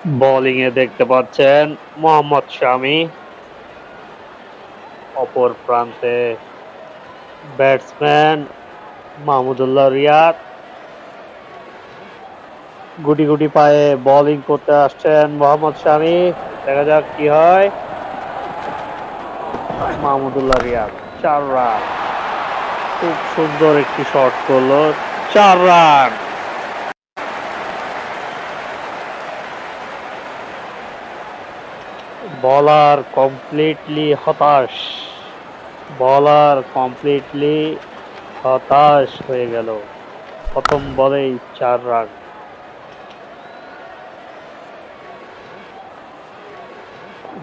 Bowling এ দেখতে পাচ্ছেন মোহাম্মদ শামি, অপর প্রান্তে ব্যাটসম্যান মাহমুদুল্লাহ রিয়াদ গুটি গুটি পায়ে বোলিং করতে আসছেন মোহাম্মদ শামি। দেখা যাক কি হয়। মাহমুদুল্লাহ রিয়াদ 4 রান, খুব সুন্দর একটি শট করলো, 4 রান। বলার কমপ্লিটলি হতাশ, বলার কমপ্লিটলি হতাশ হয়ে গেল। প্রথম বলেই 4 রান।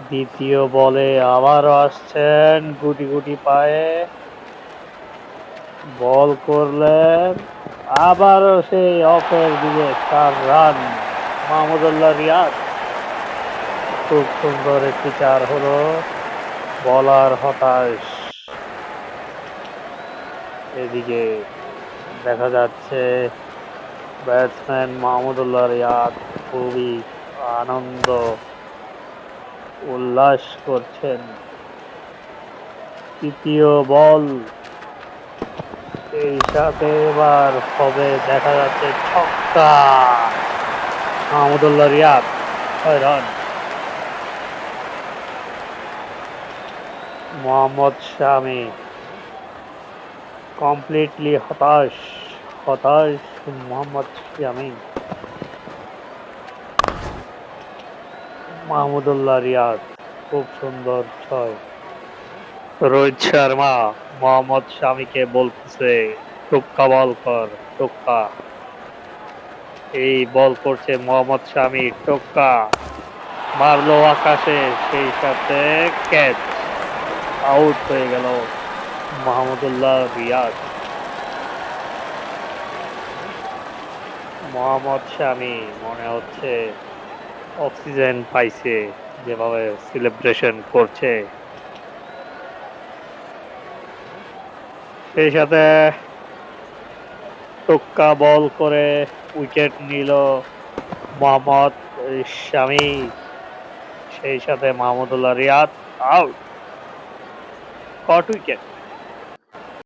দ্বিতীয় বলে আবারও আসছেন গুটি গুটি পায়ে, বল করলেন, আবারও সেই অফের দিকে 4 রান। মাহমুদুল্লাহ রিয়াদ, খুব সুন্দর একটি 4 হলো। বলার হতাশ। এদিকে দেখা যাচ্ছে ব্যাটসম্যান মাহমুদুল্লাহ রিয়াদ খুবই আনন্দ উল্লাস করছেন। তৃতীয় বল, সেই সাথে এবার হবে দেখা যাচ্ছে ছক্কা। মাহমুদুল্লাহ রিয়াদ 6 রান। মোহাম্মদ শামি কমপ্লিটলি হতাশ, হতাশ মোহাম্মদ শামি। মাহমুদুল্লাহ রিয়াদ খুব সুন্দর 6। রোহিত শর্মা মোহাম্মদ শামিকে বলতেছে টোক্কা বল কর, টোক্কা। এই বল করছে মোহাম্মদ শামি, টোক্কা মারলো আকাশে, সেই সাথে ক্যাচ, আউট হয়ে গেল মাহমুদুল্লাহ রিয়াদ। মোহাম্মদ শামি মনে হচ্ছে অক্সিজেন পাইছে, যেভাবে সেলিব্রেশন করছে। সেই সাথে টোক্কা বল করে উইকেট নিল মোহাম্মদ শামি। সেই সাথে মাহমুদুল্লাহ রিয়াদ আউট, কট উইকেট।